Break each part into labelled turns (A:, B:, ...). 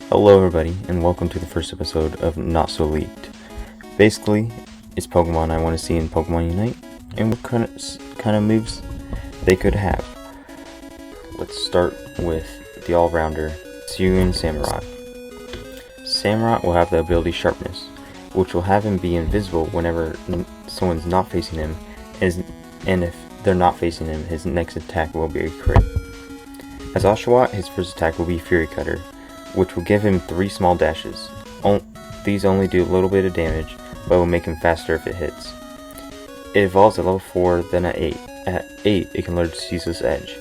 A: Hello everybody, and welcome to the first episode of Not So Leaked. Basically, it's Pokemon I want to see in Pokemon Unite, and what kind of moves they could have. Let's start with the all-rounder, Hisuian Samurott. Samurott will have the ability Sharpness, which will have him be invisible whenever someone's not facing him, and if they're not facing him, his next attack will be a crit. As Oshawott, his first attack will be Fury Cutter, which will give him 3 small dashes. These only do a little bit of damage, but will make him faster if it hits. It evolves at level 4, then at 8. At 8, it can learn Ceaseless Edge.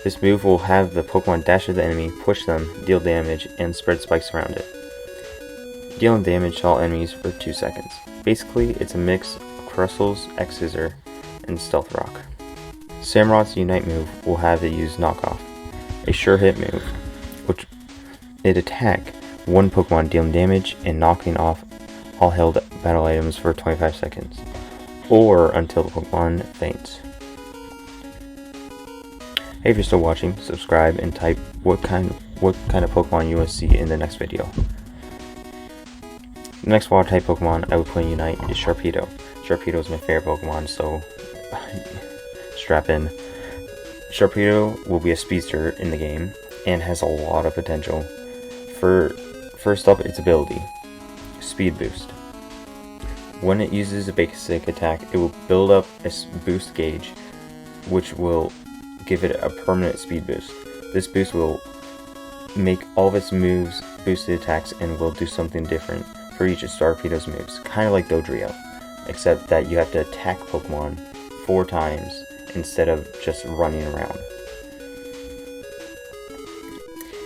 A: This move will have the Pokemon dash at the enemy, push them, deal damage, and spread spikes around it, dealing damage to all enemies for 2 seconds. Basically, it's a mix of Crustles, X-Scissor, and Stealth Rock. Samurott's Unite move will have it use Knockoff, a sure hit move, which it attack one Pokemon dealing damage and knocking off all held battle items for 25 seconds, or until the Pokemon faints. Hey, if you're still watching, subscribe and type what kind of Pokemon you want to see in the next video. The next water type Pokemon I would play in Unite is Sharpedo. Sharpedo is my favorite Pokemon, so strap in. Sharpedo will be a speedster in the game and has a lot of potential. First up, its ability, Speed Boost. When it uses a basic attack, it will build up a boost gauge, which will give it a permanent speed boost. This boost will make all of its moves boosted attacks and will do something different for each of Sharpedo's moves, kind of like Dodrio, except that you have to attack Pokemon 4 times instead of just running around.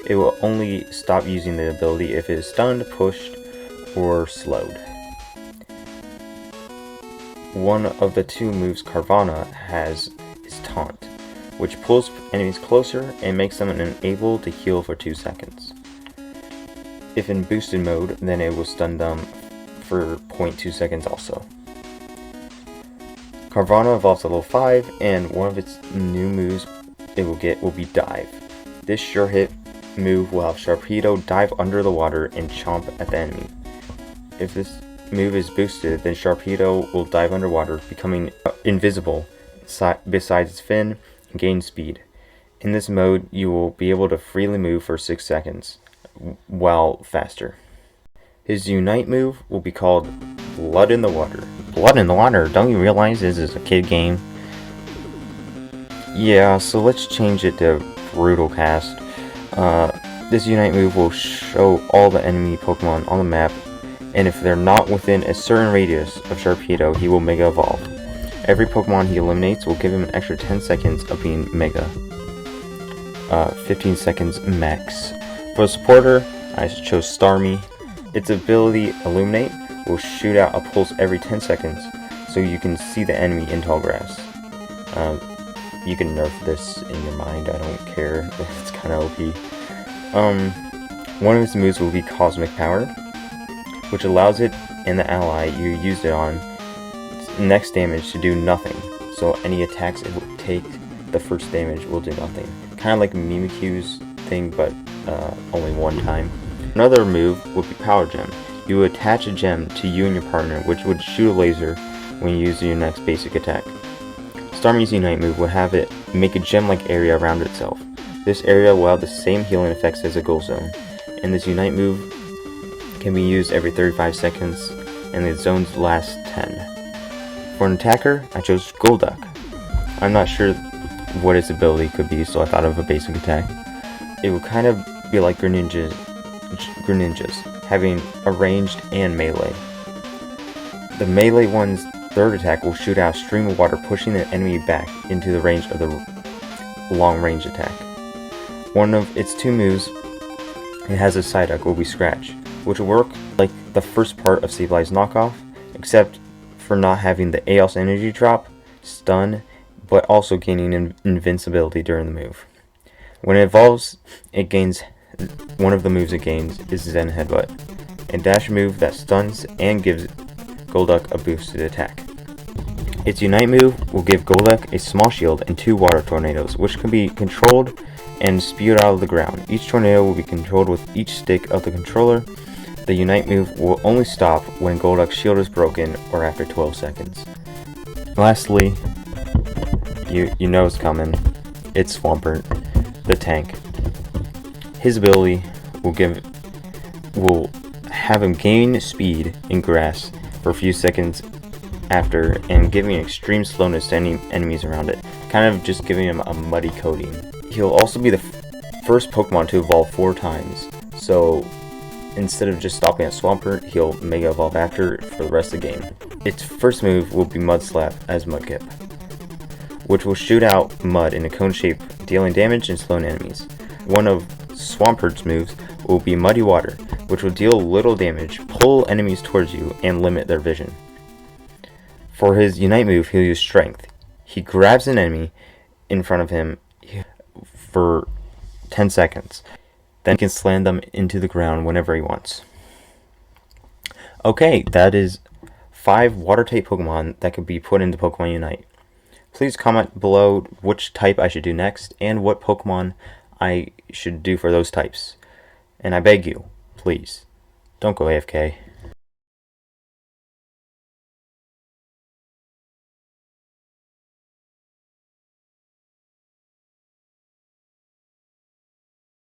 A: It will only stop using the ability if it is stunned, pushed, or slowed. One of the 2 moves Carvanha has is Taunt, which pulls enemies closer and makes them unable to heal for 2 seconds. If in boosted mode, then it will stun them for 0.2 seconds also. Carvanha evolves to level 5, and one of its new moves it will get will be Dive. This sure hit move will have Sharpedo dive under the water and chomp at the enemy. If this move is boosted, then Sharpedo will dive underwater, becoming invisible besides its fin, and gain speed. In this mode, you will be able to freely move for 6 seconds, while faster. His Unite move will be called Blood in the Water. Blood in the Water? Don't you realize this is a kid game? Yeah, so let's change it to Brutal Cast. This Unite move will show all the enemy Pokemon on the map, and if they're not within a certain radius of Sharpedo, he will Mega Evolve. Every Pokemon he eliminates will give him an extra 10 seconds of being Mega. 15 seconds max. For the supporter, I chose Starmie. Its ability Illuminate will shoot out a pulse every 10 seconds, so you can see the enemy in tall grass. You can nerf this in your mind, I don't care, it's kinda OP. One of its moves will be Cosmic Power, which allows it and the ally you used it on next damage to do nothing, so any attacks it will take the first damage will do nothing. Kinda like Mimikyu's thing, but only one time. Another move would be Power Gem. You would attach a gem to you and your partner, which would shoot a laser when you use your next basic attack. Starmie's Unite move will have it make a gem-like area around itself. This area will have the same healing effects as a Goal Zone, and this Unite move can be used every 35 seconds, and the zones last 10. For an attacker, I chose Golduck. I'm not sure what its ability could be, so I thought of a basic attack. It will kind of be like Greninja's, having a ranged and melee. The melee one's third attack will shoot out a stream of water, pushing the enemy back into the range of the long range attack. One of its 2 moves it has a Psyduck will be Scratch, which will work like the first part of Sableye's knockoff, except for not having the Aeos energy drop, stun, but also gaining invincibility during the move. When it evolves, it gains one of the moves it gains is Zen Headbutt, a dash move that stuns and gives Golduck a boosted attack. Its Unite move will give Golduck a small shield and 2 water tornadoes, which can be controlled and spewed out of the ground. Each tornado will be controlled with each stick of the controller. The Unite move will only stop when Golduck's shield is broken or after 12 seconds. Lastly, you know it's coming. It's Swampert, the tank. His ability will have him gain speed in grass for a few seconds after, and giving extreme slowness to any enemies around it, kind of just giving him a muddy coating. He'll also be the first Pokemon to evolve 4 times, so instead of just stopping at Swampert, he'll Mega Evolve after for the rest of the game. Its first move will be Mud Slap as Mudkip, which will shoot out mud in a cone shape, dealing damage and slowing enemies. One of Swampert's moves will be Muddy Water, which will deal little damage, pull enemies towards you, and limit their vision. For his Unite move, he'll use Strength. He grabs an enemy in front of him for 10 seconds. Then he can slam them into the ground whenever he wants. Okay, that is 5 water-type Pokemon that could be put into Pokemon Unite. Please comment below which type I should do next and what Pokemon I should do for those types. And I beg you, please, don't go AFK.